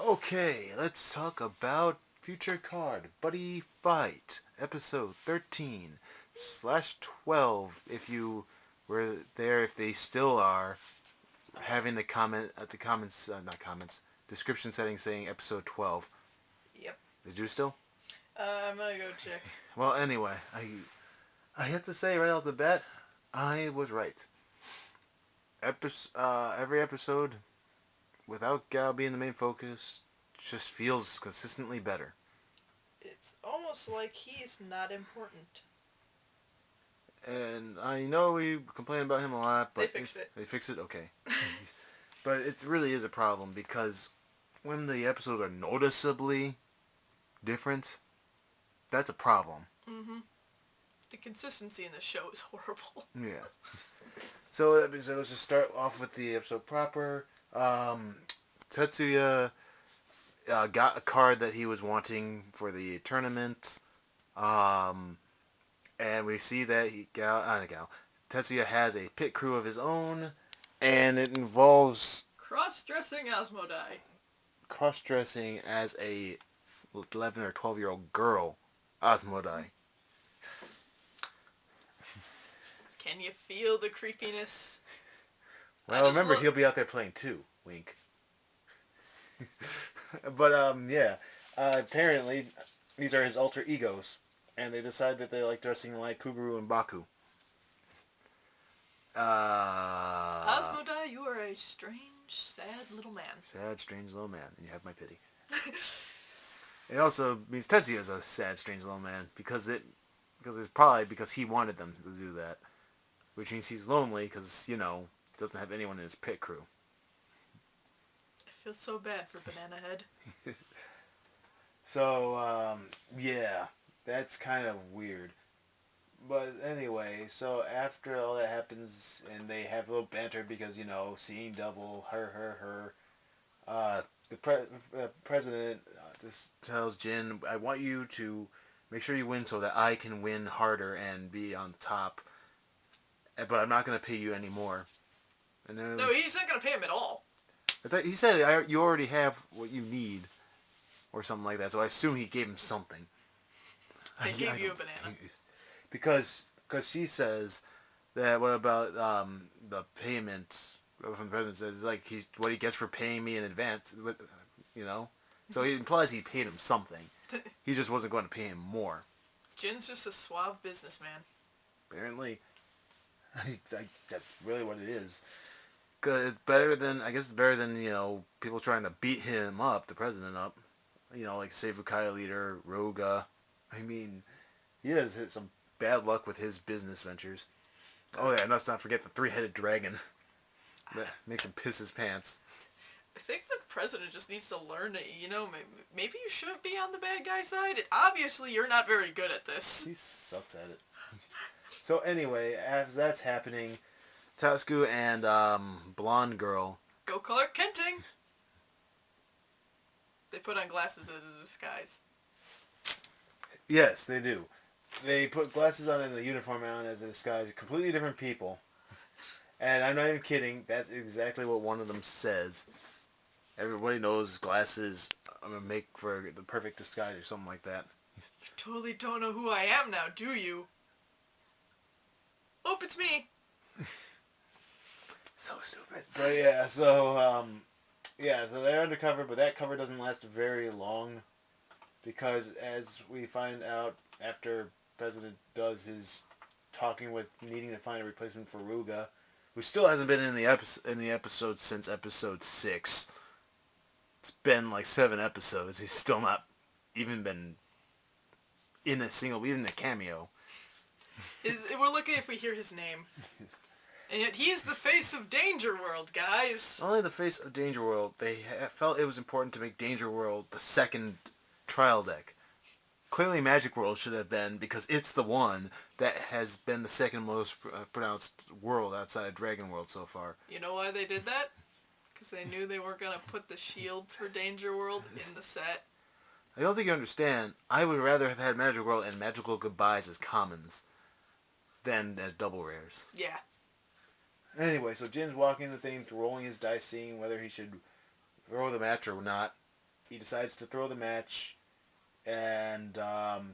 Okay, let's talk about Future Card Buddyfight, episode 13 slash 12. If you were there, if they still are, having the comment at the comments, not comments, description setting saying episode 12. Yep. Did you still? I'm gonna go check. Well, anyway, I have to say right off the bat, I was right. Every episode, without Gal being the main focus, just feels consistently better. It's almost like he's not important. And I know we complain about him a lot, but They fixed it. They fixed it, okay. But it really is a problem because when the episodes are noticeably different, that's a problem. Mm-hmm. The consistency in the show is horrible. Yeah. So let's just start off with the episode proper. Tetsuya got a card that he was wanting for the tournament. And we see that Tetsuya has a pit crew of his own, and it involves Cross-dressing Asmodai. cross-dressing as a 11 or 12-year-old girl, Asmodai. Can you feel the creepiness? Well, remember, he'll be out there playing too. Wink. But, yeah. Apparently, these are his alter egos. And they decide that they like dressing like Kuguru and Baku. Asmodai, you are a strange, sad little man. Sad, strange little man. And you have my pity. It also means Tetsuya is a sad, strange little man. Because it's probably because he wanted them to do that. Which means he's lonely because, doesn't have anyone in his pit crew. I feel so bad for Banana Head. So, yeah. That's kind of weird. But anyway, so after all that happens, and they have a little banter because, seeing double, her. The president just tells Jin, I want you to make sure you win so that I can win harder and be on top. But I'm not going to pay you anymore. And then, No, he's not going to pay him at all. He said you already have what you need. Or something like that. So I assume he gave him something. They gave you a banana. Because she says that what about the payment from the president says like what he gets for paying me in advance, So he implies he paid him something. He just wasn't going to pay him more. Jin's just a suave businessman. Apparently, that's really what it is. Cause it's better than people trying to beat him up, the president up. Like Seivukaya leader Roga. I mean, he has hit some bad luck with his business ventures. Oh yeah, and let's not forget the three-headed dragon. That makes him piss his pants. I think the president just needs to learn that, maybe you shouldn't be on the bad guy side. Obviously, you're not very good at this. He sucks at it. So anyway, as that's happening, Tatsuku and blonde girl... Go Clark Kenting! They put on glasses as a disguise. Yes, they do. They put glasses on and the uniform on as a disguise. Completely different people. And I'm not even kidding. That's exactly what one of them says. Everybody knows glasses I'm going to make for the perfect disguise or something like that. You totally don't know who I am now, do you? Oh, it's me! So stupid. But yeah, so they're undercover, but that cover doesn't last very long. Because as we find out after President does his talking with needing to find a replacement for Ruga, who still hasn't been in the episode since episode 6. It's been like 7 episodes. He's still not even been in even a cameo. We're looking if we hear his name. And yet he is the face of Danger World, guys. Not only the face of Danger World, they felt it was important to make Danger World the second trial deck. Clearly Magic World should have been, because it's the one that has been the second most pronounced world outside of Dragon World so far. You know why they did that? Because they knew they weren't going to put the shields for Danger World in the set. I don't think you understand. I would rather have had Magic World and Magical Goodbyes as commons than as double rares. Yeah. Anyway, so Jin's walking the thing, rolling his dice, seeing whether he should throw the match or not. he decides to throw the match, and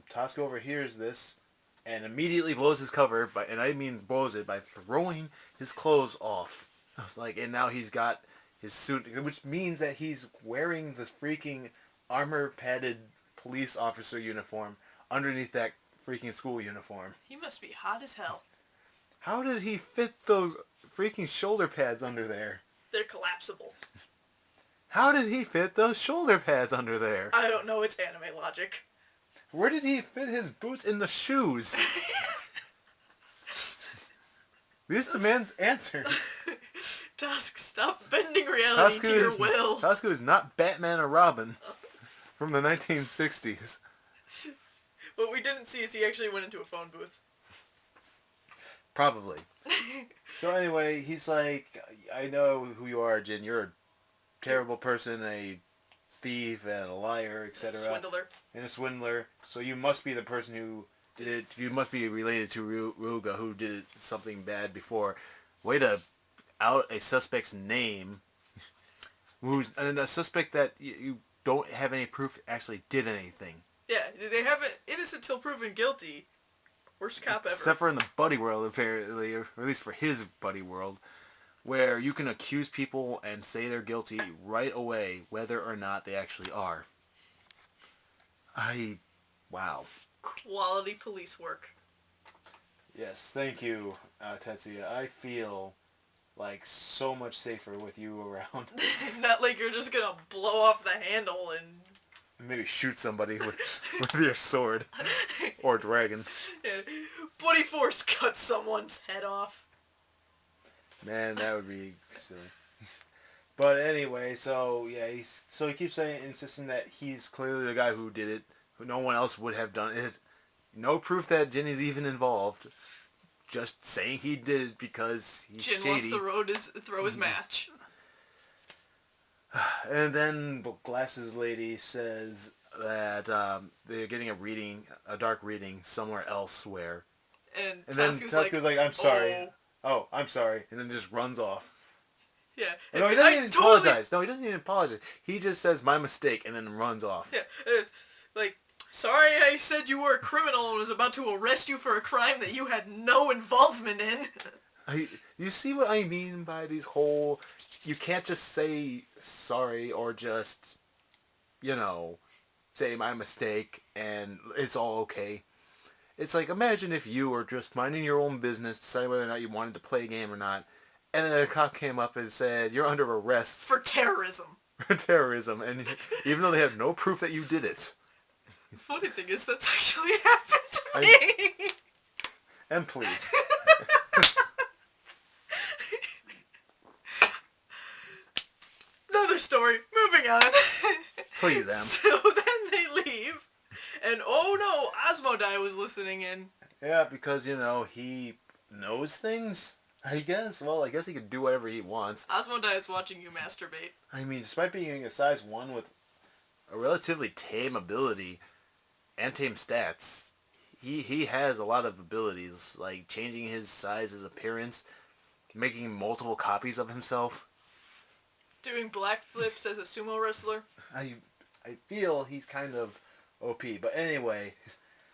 Tosca overhears this and immediately blows his cover, and I mean blows it, by throwing his clothes off. I was like, and now he's got his suit, which means that he's wearing the freaking armor-padded police officer uniform underneath that freaking school uniform. He must be hot as hell. How did he fit those freaking shoulder pads under there? They're collapsible. How did he fit those shoulder pads under there? I don't know, it's anime logic. Where did he fit his boots in the shoes? These demand answers. Tusk, stop bending reality to your will. Tosca is not Batman or Robin from the 1960s. What we didn't see is he actually went into a phone booth. Probably. So anyway, he's like, I know who you are, Jin. You're a terrible person, a thief, and a liar, etc. Swindler. And a swindler. So you must be the person who did it. You must be related to Ruga, who did something bad before. Way to out a suspect's name, and a suspect that you don't have any proof actually did anything. Yeah, they have it innocent till proven guilty. Worst cop ever. Except for in the buddy world, apparently, or at least for his buddy world, where you can accuse people and say they're guilty right away, whether or not they actually are. Wow. Quality police work. Yes, thank you, Tetsuya. I feel like so much safer with you around. Not like you're just gonna blow off the handle and maybe shoot somebody with your sword or dragon. Yeah. Buddy Force cut someone's head off. Man, that would be silly. But anyway, so yeah, he keeps insisting that he's clearly the guy who did it, who no one else would have done it. No proof that Jin is even involved. Just saying he did it because he's Jin shady. wants to throw his match. And then Glasses Lady says that they're getting a dark reading somewhere elsewhere. And then Tosca's like, I'm sorry. Oh, I'm sorry. And then just runs off. Yeah. No, he doesn't even apologize. No, he doesn't even apologize. He just says, my mistake, and then runs off. Yeah. It's like, sorry I said you were a criminal and was about to arrest you for a crime that you had no involvement in. You see what I mean by these whole... You can't just say sorry or just, say my mistake and it's all okay. It's like, imagine if you were just minding your own business, deciding whether or not you wanted to play a game or not, and then a cop came up and said, you're under arrest. For terrorism. For terrorism, and even though they have no proof that you did it. The funny thing is, that's actually happened to me. And please. Another story. Moving on. Please, Em. So then they leave, and oh no, Asmodai was listening in. Yeah, because, he knows things, I guess. Well, I guess he could do whatever he wants. Asmodai is watching you masturbate. I mean, despite being a size 1 with a relatively tame ability and tame stats, he has a lot of abilities, like changing his size, his appearance, making multiple copies of himself. Doing black flips as a sumo wrestler. I feel he's kind of OP. But anyway,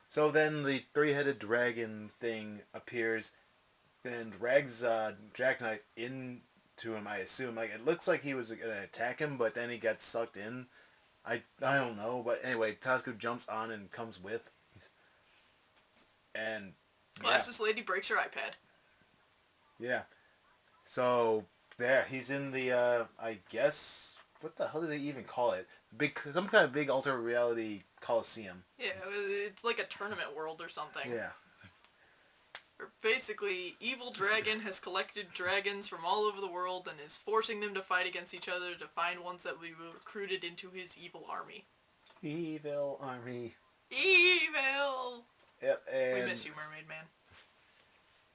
so then the three-headed dragon thing appears and drags Jackknife into him, I assume. Like, it looks like he was going to attack him, but then he got sucked in. I don't know. But anyway, Tosca jumps on and comes with. And Glasses Lady breaks her iPad. Yeah. So... There, he's in the, I guess, what the hell do they even call it? Some kind of big alternate reality coliseum. Yeah, it's like a tournament world or something. Yeah. Basically, Evil Dragon has collected dragons from all over the world and is forcing them to fight against each other to find ones that will be recruited into his evil army. Evil army. Evil! Yep, and... We miss you, Mermaid Man.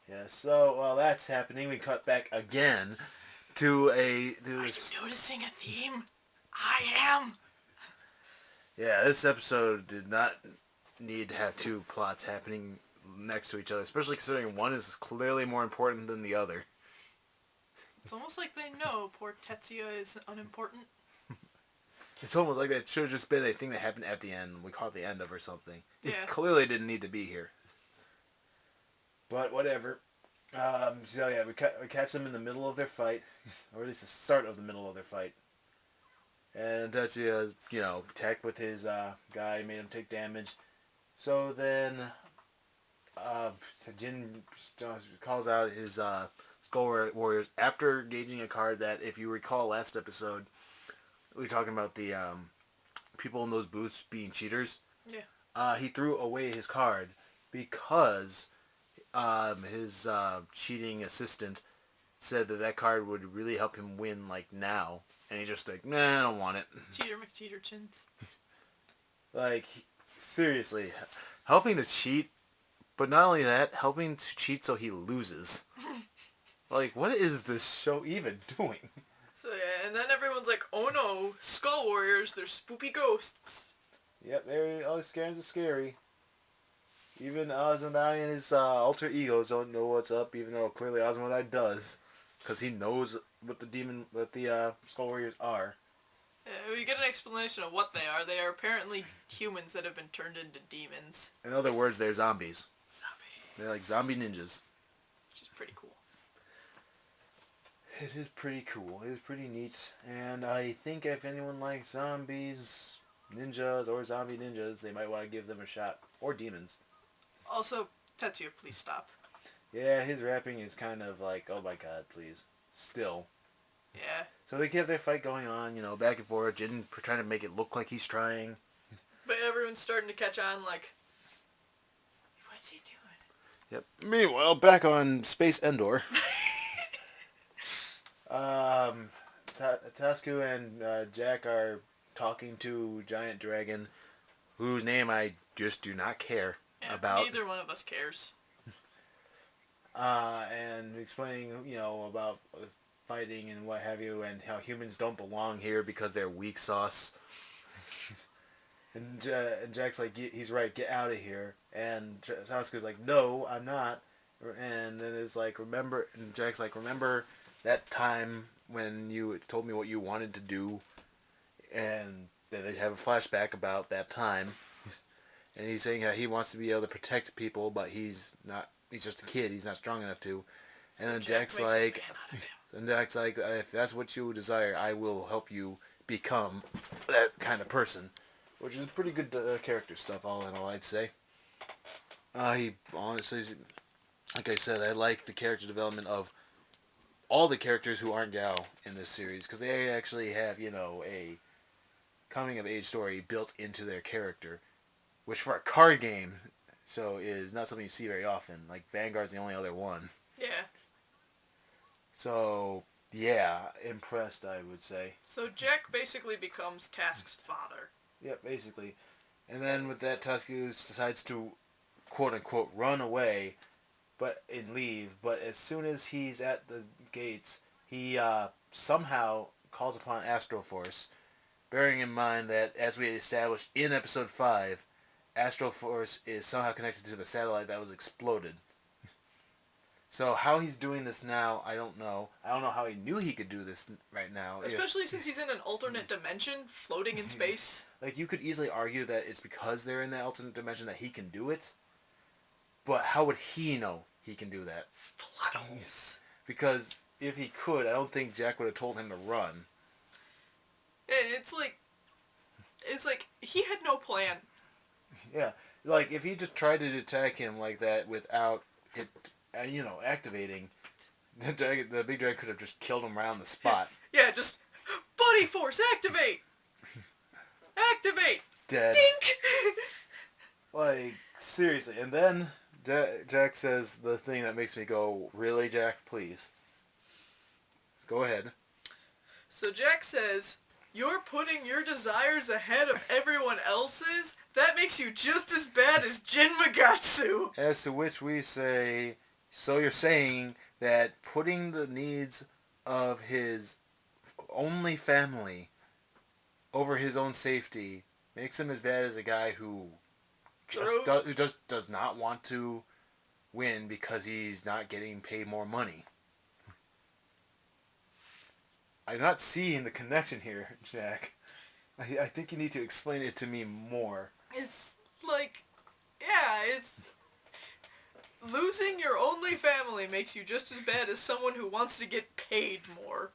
Yeah, so while that's happening, we cut back again to Are you noticing a theme? I am! Yeah, this episode did not need to have two plots happening next to each other, especially considering one is clearly more important than the other. It's almost like they know poor Tetsuya is unimportant. It's almost like that should have just been a thing that happened at the end. We caught the end of or something. It Yeah. clearly didn't need to be here. But whatever. So yeah, we catch them in the middle of their fight, or at least the start of the middle of their fight. And Tetsuya, attacked with his guy, made him take damage. So then, Jin calls out his Skull Warriors after gauging a card that, if you recall last episode, we were talking about the people in those booths being cheaters. Yeah. He threw away his card because his cheating assistant said that card would really help him win, like, now. And he just like, nah, I don't want it. Cheater McCheater chins. Like, seriously, helping to cheat, but not only that, helping to cheat so he loses. Like, what is this show even doing? So yeah, and then everyone's like, oh no, Skull Warriors, they're spoopy ghosts. Yep, they're all scary. Even Osmodai and his alter egos don't know what's up, even though clearly Osmodai does. Because he knows what the Skull Warriors are. We get an explanation of what they are. They are apparently humans that have been turned into demons. In other words, they're zombies. They're like zombie ninjas. Which is pretty cool. It is pretty cool. It is pretty neat. And I think if anyone likes zombies, ninjas, or zombie ninjas, they might want to give them a shot. Or demons. Also, Tetsuya, please stop. Yeah, his rapping is kind of like, oh my god, please. Still. Yeah. So they keep their fight going on, back and forth. Jin trying to make it look like he's trying. But everyone's starting to catch on, like, what's he doing? Yep. Meanwhile, back on Space Endor. Tasku and Jack are talking to Giant Dragon, whose name I just do not care about. Neither one of us cares. And explaining, about fighting and what have you, and how humans don't belong here because they're weak sauce. and Jack's like, he's right, get out of here. And Tasku's like, no, I'm not. And then it's like, remember, and Jack's like, remember that time when you told me what you wanted to do? And then they have a flashback about that time. And he's saying that he wants to be able to protect people, but he's not. He's just a kid. He's not strong enough to. And then Jack's like, if that's what you desire, I will help you become that kind of person. Which is pretty good character stuff, all in all, I'd say. He honestly, like I said, I like the character development of all the characters who aren't Gao in this series, because they actually have, a coming of age story built into their character, which for a card game, is not something you see very often. Like, Vanguard's the only other one. Yeah. So, yeah, impressed, I would say. So Jack basically becomes Task's father. Yep, basically. And then with that, Tusku decides to, quote-unquote, run away and leave. But as soon as he's at the gates, he somehow calls upon Astral Force, bearing in mind that, as we established in Episode 5, Astral Force is somehow connected to the satellite that was exploded. So how he's doing this now, I don't know. I don't know how he knew he could do this right now. Especially since he's in an alternate dimension, floating in space. Like, you could easily argue that it's because they're in that alternate dimension that he can do it. But how would he know he can do that? Plot holes. Because if he could, I don't think Jack would have told him to run. It's like he had no plan. Yeah, like, if he just tried to attack him like that without it, activating, the big dragon could have just killed him right on the spot. Yeah, just, Buddy Force, activate! Activate! Dead. Dink! Like, seriously. And then Jack says the thing that makes me go, really, Jack? Please. Go ahead. So Jack says, you're putting your desires ahead of everyone else's? That makes you just as bad as Jin Magatsu! As to which we say, so you're saying that putting the needs of his only family over his own safety makes him as bad as a guy who just does not want to win because he's not getting paid more money. I'm not seeing the connection here, Jack. I think you need to explain it to me more. It's like, yeah, it's... Losing your only family makes you just as bad as someone who wants to get paid more.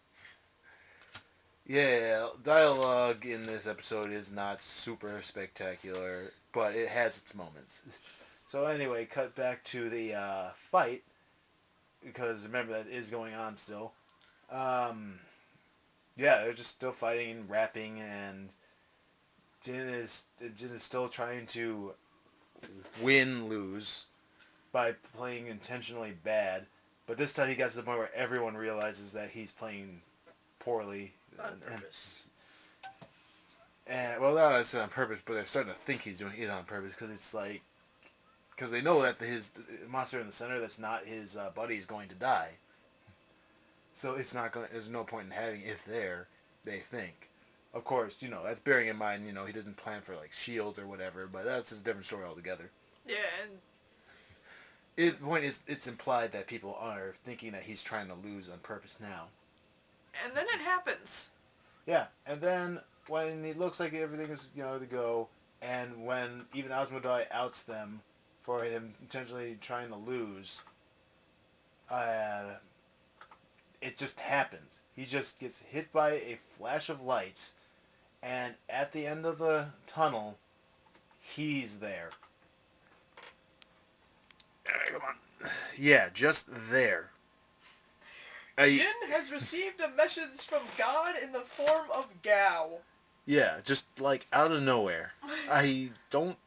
Yeah, dialogue in this episode is not super spectacular, but it has its moments. So anyway, cut back to the fight, because remember that is going on still. Um, yeah, they're just still fighting and rapping, and Jin is still trying to lose by playing intentionally bad, but this time he got to the point where everyone realizes that he's playing poorly. On purpose. And well, not necessarily on purpose, but they're starting to think he's doing it on purpose because it's like, because they know that his monster in the center that's not his buddy is going to die. So it's not going. There's no point in having it there. They think. Of course, that's bearing in mind. He doesn't plan for like shields or whatever, but that's a different story altogether. Yeah, and The point is, it's implied that people are thinking that he's trying to lose on purpose now. and then it happens. Yeah, and then when it looks like everything is to go, and when even Asmodai outs them for him intentionally trying to lose, it just happens. He just gets hit by a flash of lights, and at the end of the tunnel, he's there. Come on. Yeah, just there. Jin has received a message from God in the form of Gao. Yeah, just like out of nowhere. I don't.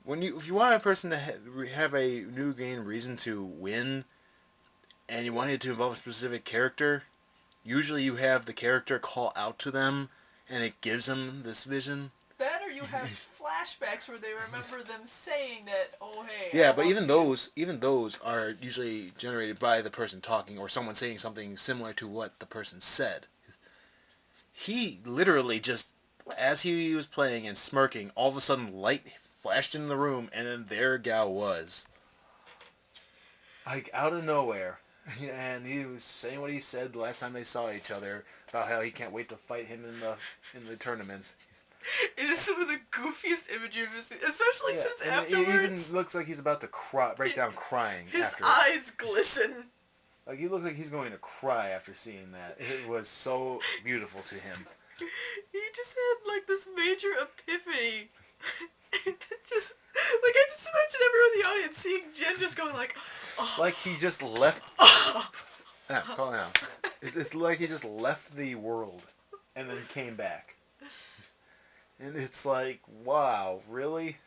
If you want a person to have a new game reason to win, and you want it to involve a specific character, usually you have the character call out to them, and it gives them this vision. That, or you have flashbacks where they remember them saying that, oh hey. Yeah, but even those are usually generated by the person talking or someone saying something similar to what the person said. He literally just, as he was playing and smirking, all of a sudden light flashed in the room, and then there Gao was. Like, out of nowhere. And he was saying what he said the last time they saw each other, about how he can't wait to fight him in the tournaments. It is some of the goofiest imagery of his, especially since and afterwards. He even looks like he's about to break down crying. His eyes glisten. Like, he looks like he's going to cry after seeing that. It was so beautiful to him. He just had, like, this major epiphany. And just, like, I just imagine everyone in the audience seeing Jen just going like, oh. Like he just left... Calm down. It's like he just left the world and then came back. And it's like, wow, really?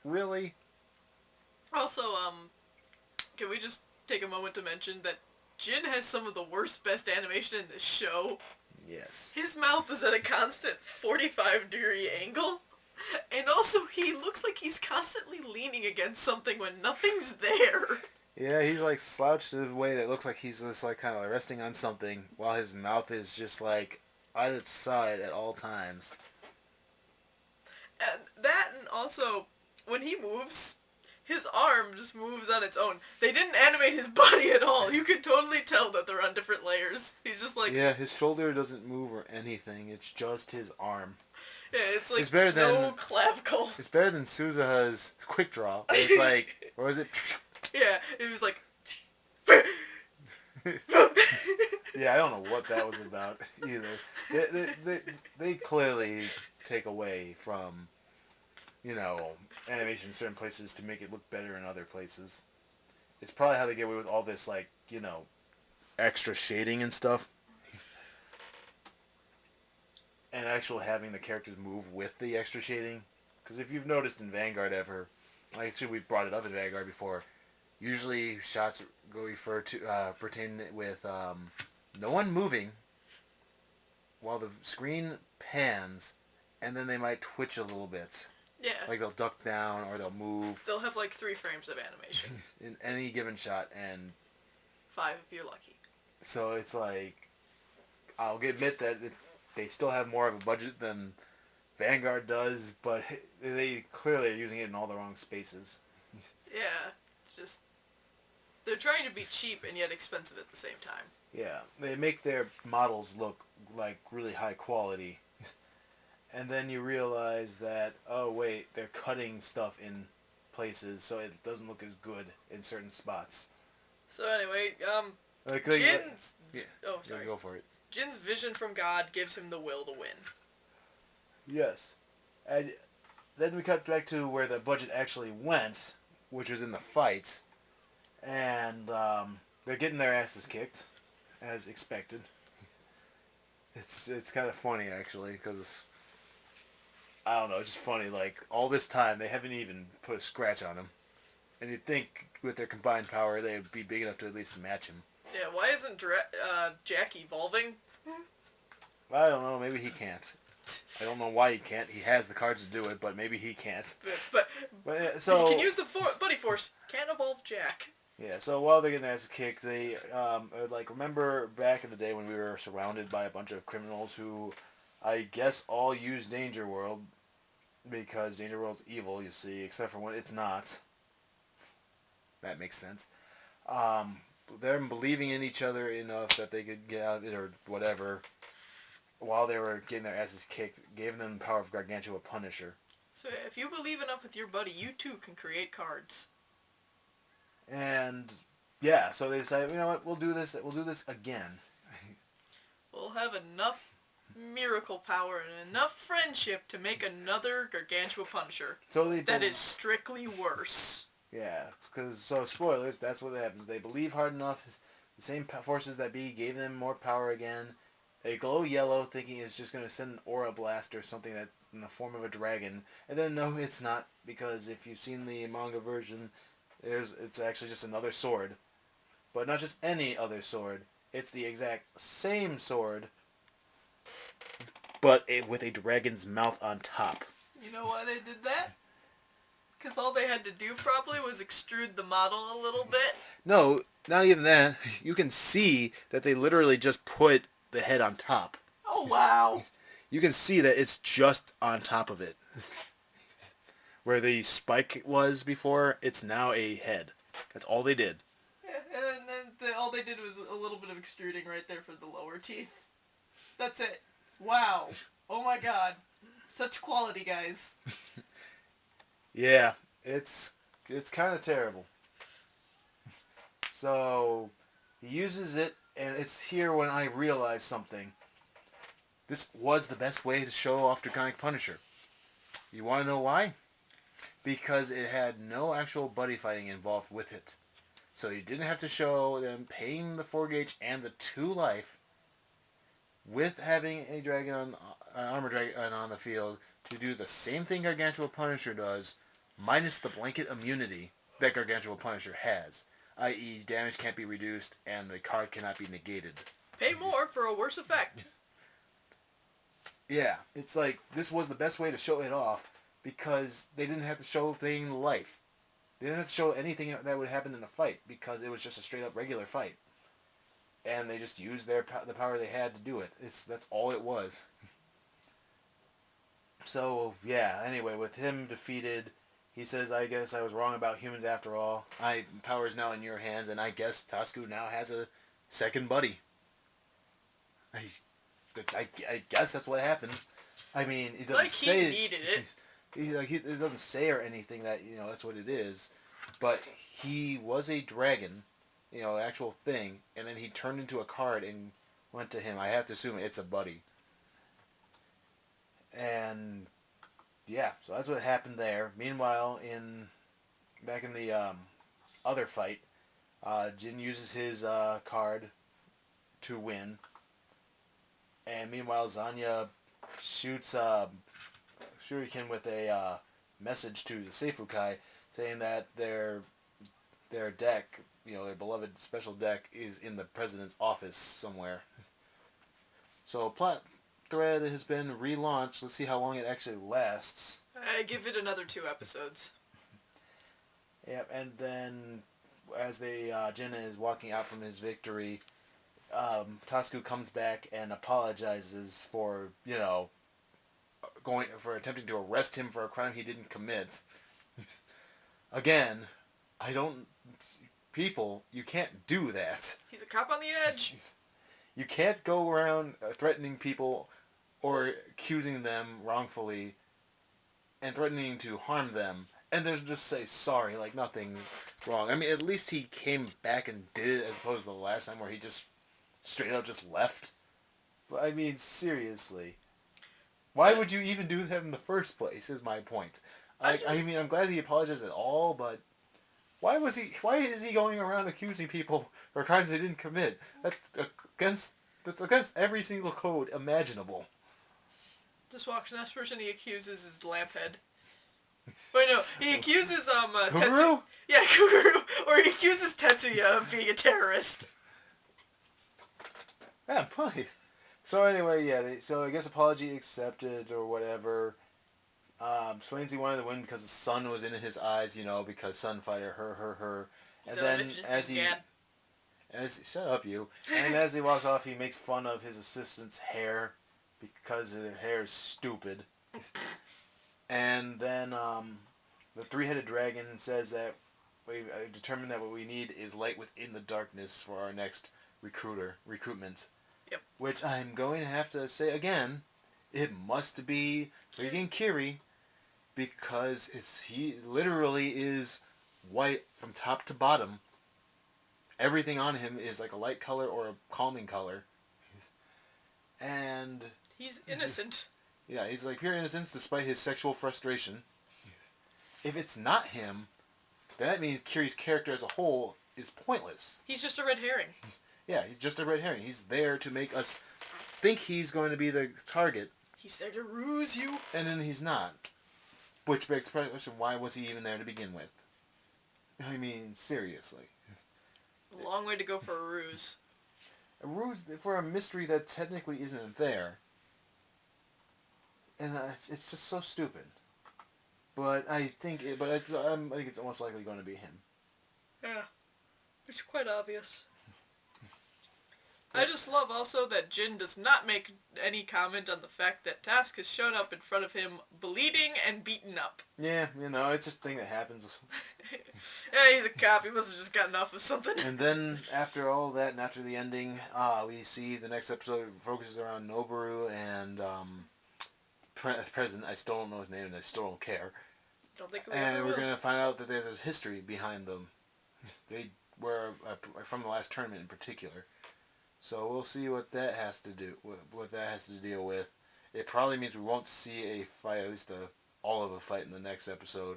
Really? Also, can we just take a moment to mention that Jin has some of the worst best animation in this show? Yes. His mouth is at a constant 45-degree angle. And also, he looks like he's constantly leaning against something when nothing's there. Yeah, he's like slouched in a way that looks like he's just like kind of resting on something while his mouth is just like on its side at all times. And that, and also, when he moves, his arm just moves on its own. They didn't animate his body at all. You can totally tell that they're on different layers. He's just like... Yeah, his shoulder doesn't move or anything. It's just his arm. Yeah, it's like no clavicle. It's better than Suzuha's quick draw. It's like, what was it? Yeah, it was like... Yeah, I don't know what that was about either. They clearly take away from, animation in certain places to make it look better in other places. It's probably how they get away with all this, like, extra shading and stuff. And actually having the characters move with the extra shading. Because if you've noticed in Vanguard ever, actually we've brought it up in Vanguard before, usually shots pertain with no one moving while the screen pans, and then they might twitch a little bit. Yeah. Like they'll duck down or they'll move. They'll have like 3 frames of animation. In any given shot, and 5 if you're lucky. So it's like, I'll admit that they still have more of a budget than Vanguard does, but they clearly are using it in all the wrong spaces. Yeah, just... They're trying to be cheap and yet expensive at the same time. Yeah, they make their models look like really high quality. And then you realize that, oh wait, they're cutting stuff in places so it doesn't look as good in certain spots. So anyway, Like Jin's... yeah, Oh, yeah, sorry. go for it. Jin's vision from God gives him the will to win. Yes. And then we cut back to where the budget actually went, which was in the fight. And they're getting their asses kicked, as expected. It's kind of funny, actually, because, I don't know, it's just funny. Like, all this time, they haven't even put a scratch on him. And you'd think, with their combined power, they'd be big enough to at least match him. Yeah, why isn't Jack evolving? I don't know, maybe he can't. I don't know why he can't. He has the cards to do it, but maybe he can't. But So he can use the Buddy Force. Can't evolve Jack. yeah, so while they're getting their ass kicked, they remember back in the day when we were surrounded by a bunch of criminals who, I guess, all use Danger World because Danger World's evil. You see, except for when it's not. That makes sense. Them believing in each other enough that they could get out of it or whatever, while they were getting their asses kicked, gave them the power of Gargantua Punisher. So if you believe enough with your buddy, you too can create cards. And yeah, so they decided, you know what, we'll do this again. We'll have enough miracle power and enough friendship to make another Gargantua Punisher. So that is strictly worse. Yeah, because, so spoilers, that's what happens. They believe hard enough, the same forces that be gave them more power again. They glow yellow, thinking it's just going to send an aura blast or something that in the form of a dragon. And then, no, it's not, because if you've seen the manga version, it's actually just another sword. But not just any other sword. It's the exact same sword, but with a dragon's mouth on top. You know why they did that? Because all they had to do probably was extrude the model a little bit. No, not even that. You can see that they literally just put the head on top. Oh, wow. You can see that it's just on top of it. Where the spike was before, it's now a head. That's all they did. Yeah, and then all they did was a little bit of extruding right there for the lower teeth. That's it. Wow. Oh my god. Such quality, guys. Yeah, it's kind of terrible. So, he uses it, and it's here when I realize something. This was the best way to show off Draconic Punisher. You want to know why? Because it had no actual buddy fighting involved with it. So you didn't have to show them paying the 4 gauge and the 2 life with having a dragon an armor dragon on the field to do the same thing Gargantua Punisher does, minus the blanket immunity that Gargantua Punisher has. I.e., damage can't be reduced and the card cannot be negated. Pay more for a worse effect. Yeah, it's like, this was the best way to show it off because they didn't have to show paying the life. They didn't have to show anything that would happen in a fight because it was just a straight up regular fight. And they just used the power they had to do it. That's all it was. So, yeah, anyway, with him defeated, he says, I guess I was wrong about humans after all. Power is now in your hands, and I guess Tasku now has a second buddy. I guess that's what happened. I mean, it doesn't say... Like he needed it. It doesn't say or anything that, that's what it is. But he was a dragon, actual thing, and then he turned into a card and went to him. I have to assume it's a buddy. And, yeah, so that's what happened there. Meanwhile, back in the other fight, Jin uses his card to win. And meanwhile, Zanya shoots Shuriken with a message to the Seifukai saying that their deck, their beloved special deck, is in the president's office somewhere. So plot thread has been relaunched. Let's see how long it actually lasts. I give it another 2 episodes. Yep, and then as Jin is walking out from his victory, Tasku comes back and apologizes for, attempting to arrest him for a crime he didn't commit. Again, people, you can't do that. He's a cop on the edge. You can't go around threatening people or accusing them wrongfully and threatening to harm them, and then just say sorry like nothing wrong. I mean, at least he came back and did it as opposed to the last time where he just straight up just left. But I mean, seriously. Why would you even do that in the first place? Is my point. I mean, I'm glad he apologized at all, but why was he? Why is he going around accusing people for crimes they didn't commit? Against that's against every single code imaginable. Just watch this person he accuses is Lamphead. Wait, no, he accuses Kuguru? Yeah, Kuguru, or he accuses Tetsuya of being a terrorist. Yeah, please. So anyway, yeah. So I guess apology accepted or whatever. Swayze wanted to win because the sun was in his eyes, because Sunfighter, her. And then shut up you. And as he walks off, he makes fun of his assistant's hair because their hair is stupid. And then the three-headed dragon says that we determined that what we need is light within the darkness for our next recruitment. Yep. Which I'm going to have to say again, it must be freaking Kiri, because he literally is white from top to bottom. Everything on him is like a light color or a calming color. And he's innocent. Yeah, he's like pure innocence despite his sexual frustration. If it's not him, then that means Kiri's character as a whole is pointless. He's just a red herring. Yeah, he's just a red herring. He's there to make us think he's going to be the target. He's there to ruse you. And then he's not. Which begs the question, why was he even there to begin with? I mean, seriously. A long way to go for a ruse. A ruse for a mystery that technically isn't there. And it's just so stupid. But I think I think it's almost likely going to be him. Yeah. It's quite obvious. I just love also that Jin does not make any comment on the fact that Task has shown up in front of him bleeding and beaten up. Yeah, it's just a thing that happens. Yeah, he's a cop. He must have just gotten off of something. And then, after all that, and after the ending, we see the next episode focuses around Noboru and President. I still don't know his name, and I still don't care. Don't think and we're going to find out that there's history behind them. They were from the last tournament in particular. So we'll see what that has to do. What that has to deal with. It probably means we won't see a fight, at least all of a fight in the next episode.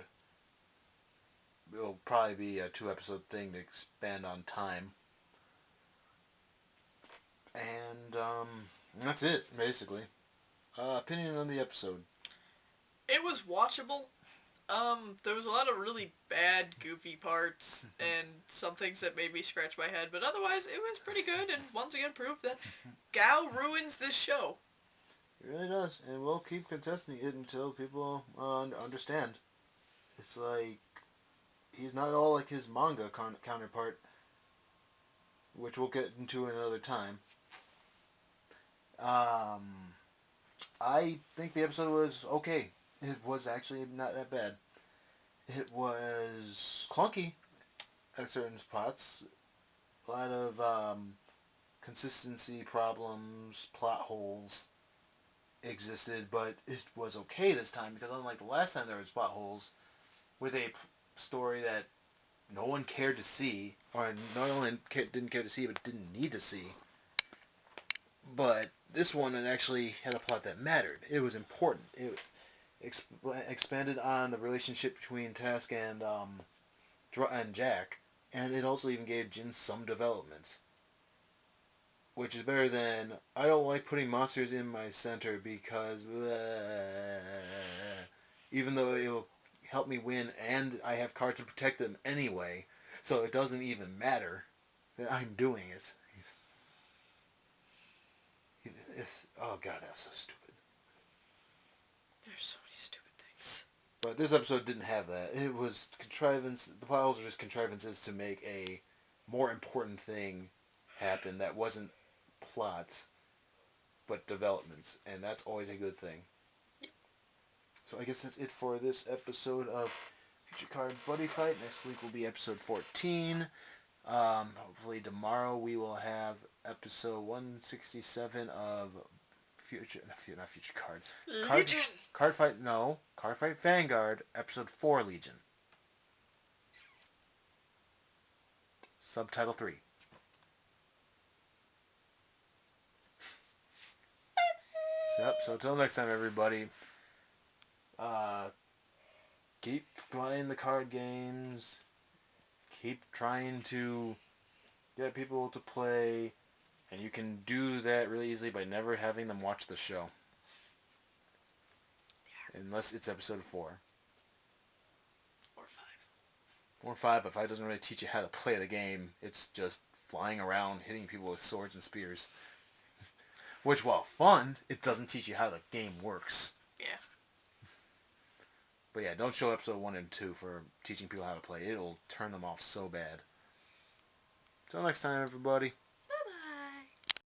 It'll probably be a 2-episode thing to expand on time. And that's it, basically. Opinion on the episode. It was watchable. There was a lot of really bad, goofy parts, and some things that made me scratch my head, but otherwise, it was pretty good, and once again proved that Gao ruins this show. It really does, and we'll keep contesting it until people understand. It's like, he's not at all like his manga counterpart, which we'll get into another time. I think the episode was okay. It was actually not that bad. It was clunky at certain spots. A lot of consistency problems, plot holes existed, but it was okay this time because unlike the last time there was plot holes with a story that no one cared to see, or not only didn't care to see, but didn't need to see. But this one actually had a plot that mattered. It was important. It expanded on the relationship between Task and Jack, and it also even gave Jin some developments, which is better than I don't like putting monsters in my center because even though it'll help me win and I have cards to protect them anyway, so it doesn't even matter that I'm doing it. Oh god, that was so stupid. There's so many stupid things. But this episode didn't have that. It was contrivance. The plot holes are just contrivances to make a more important thing happen that wasn't plots, but developments, and that's always a good thing. Yep. So I guess that's it for this episode of Future Card Buddyfight. Next week will be episode 14. Hopefully tomorrow we will have episode 167 of not future card. Legion. Card Fight Vanguard, episode 4, Legion. Subtitle 3. So until next time, everybody. Keep playing the card games. Keep trying to get people to play. And you can do that really easily by never having them watch the show. Unless it's episode 4. Or 5. Or 5, but 5 doesn't really teach you how to play the game. It's just flying around, hitting people with swords and spears. Which, while fun, it doesn't teach you how the game works. Yeah. But yeah, don't show episode 1 and 2 for teaching people how to play. It'll turn them off so bad. Till next time, everybody.